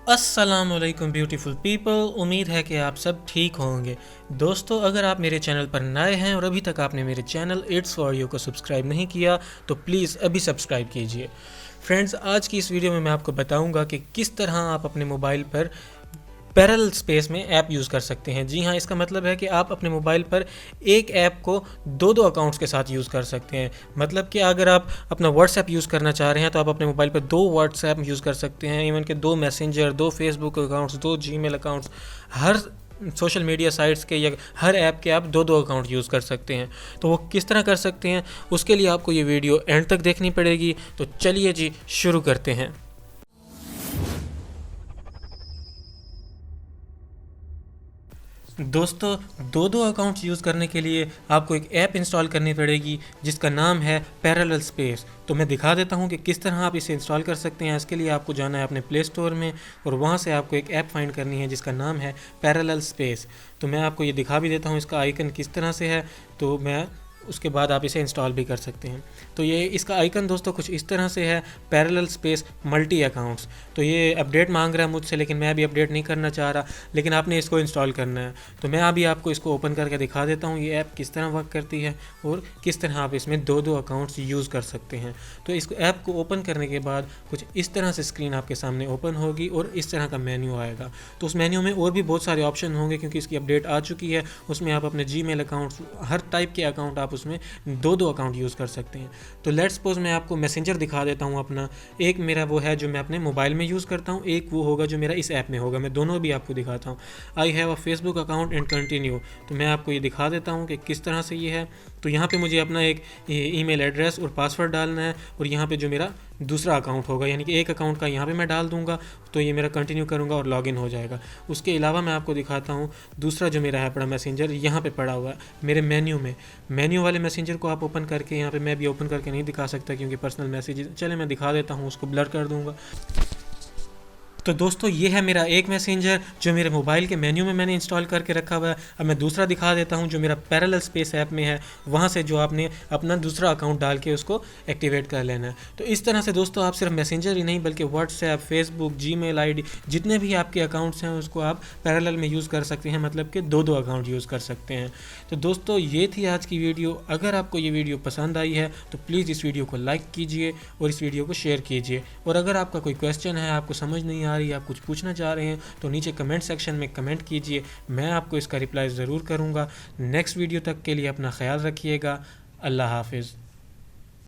अस्सलामुअलैकुम beautiful people, उम्मीद है कि आप सब ठीक होंगे। दोस्तों, अगर आप मेरे चैनल पर नए हैं और अभी तक आपने मेरे चैनल इट्स फॉर यू को सब्सक्राइब नहीं किया तो प्लीज़ अभी सब्सक्राइब कीजिए। फ्रेंड्स, आज की इस वीडियो में मैं आपको बताऊंगा कि किस तरह आप अपने मोबाइल पर पैरेलल स्पेस में ऐप यूज़ कर सकते हैं। जी हाँ, इसका मतलब है कि आप अपने मोबाइल पर एक ऐप को दो दो अकाउंट्स के साथ यूज़ कर सकते हैं। मतलब कि अगर आप अपना व्हाट्सएप यूज़ करना चाह रहे हैं तो आप अपने मोबाइल पर दो व्हाट्सएप यूज़ कर सकते हैं, इवन कि दो मैसेंजर, दो फेसबुक अकाउंट्स, दो जीमेल अकाउंट्स, हर सोशल मीडिया साइट्स के या हर ऐप के आप दो दो अकाउंट यूज़ कर सकते हैं। तो वो किस तरह कर सकते हैं, उसके लिए आपको ये वीडियो एंड तक देखनी पड़ेगी। तो चलिए जी, शुरू करते हैं। दोस्तों, दो दो अकाउंट्स यूज़ करने के लिए आपको एक ऐप इंस्टॉल करनी पड़ेगी जिसका नाम है पैरेलल स्पेस। तो मैं दिखा देता हूं कि किस तरह आप इसे इंस्टॉल कर सकते हैं। इसके लिए आपको जाना है अपने प्ले स्टोर में और वहां से आपको एक ऐप फाइंड करनी है जिसका नाम है पैरेलल स्पेस। तो मैं आपको ये दिखा भी देता हूँ इसका आइकन किस तरह से है, तो मैं उसके बाद आप इसे इंस्टॉल भी कर सकते हैं। तो ये इसका आइकन दोस्तों कुछ इस तरह से है, पैरेलल स्पेस मल्टी अकाउंट्स। तो ये अपडेट मांग रहा है मुझसे, लेकिन मैं अभी अपडेट नहीं करना चाह रहा, लेकिन आपने इसको इंस्टॉल करना है। तो मैं अभी आपको इसको ओपन करके दिखा देता हूँ ये ऐप किस तरह वर्क करती है और किस तरह आप इसमें दो दो अकाउंट्स यूज़ कर सकते हैं। तो इस ऐप को ओपन करने के बाद कुछ इस तरह से स्क्रीन आपके सामने ओपन होगी और इस तरह का मेन्यू आएगा। तो उस मेन्यू में और भी बहुत सारे ऑप्शन होंगे क्योंकि इसकी अपडेट आ चुकी है। उसमें आप अपने जीमेल अकाउंट्स, हर टाइप के अकाउंट आप उसमें दो दो अकाउंट यूज़ कर सकते हैं। तो लेट्स सपोज मैं आपको मैसेंजर दिखा देता हूँ अपना। एक मेरा वो है जो मैं अपने मोबाइल में यूज़ करता हूँ, एक वो होगा जो मेरा इस ऐप में होगा। मैं दोनों भी आपको दिखाता हूँ। I have a Facebook account and continue. तो मैं आपको ये दिखा देता हूँ कि किस तरह से ये है। तो यहाँ पे मुझे अपना एक ईमेल एड्रेस और पासवर्ड डालना है और यहाँ पे जो मेरा दूसरा अकाउंट होगा, यानी कि एक अकाउंट का यहाँ पे मैं डाल दूंगा तो ये मेरा कंटिन्यू करूँगा और लॉगिन हो जाएगा। उसके अलावा मैं आपको दिखाता हूँ दूसरा जो मेरा है पड़ा मैसेंजर, यहाँ पे पड़ा हुआ है मेरे मेन्यू में। मेन्यू वाले मैसेंजर को आप ओपन करके, यहाँ पे मैं भी ओपन करके नहीं दिखा सकता क्योंकि पर्सनल मैसेज, चले मैं दिखा देता हूँ, उसको ब्लर कर दूँगा। तो दोस्तों, ये है मेरा एक मैसेंजर जो मेरे मोबाइल के मेन्यू में मैंने इंस्टॉल करके रखा हुआ है। अब मैं दूसरा दिखा देता हूँ जो मेरा पैरेलल स्पेस ऐप में है, वहाँ से जो आपने अपना दूसरा अकाउंट डाल के उसको एक्टिवेट कर लेना है। तो इस तरह से दोस्तों आप सिर्फ मैसेंजर ही नहीं बल्कि व्हाट्सएप, फेसबुक, जीमेल आईडी, जितने भी आपके अकाउंट्स हैं उसको आप पैरेलल में यूज़ कर सकते हैं, मतलब कि दो दो अकाउंट यूज़ कर सकते हैं। तो दोस्तों, ये थी आज की वीडियो। अगर आपको ये वीडियो पसंद आई है तो प्लीज़ इस वीडियो को लाइक कीजिए और इस वीडियो को शेयर कीजिए। और अगर आपका कोई क्वेश्चन है, आपको समझ नहीं आ रही, आप कुछ पूछना चाह रहे हैं तो नीचे कमेंट सेक्शन में कमेंट कीजिए, मैं आपको इसका रिप्लाई ज़रूर करूँगा। नेक्स्ट वीडियो तक के लिए अपना ख्याल रखिएगा। अल्लाह हाफिज़।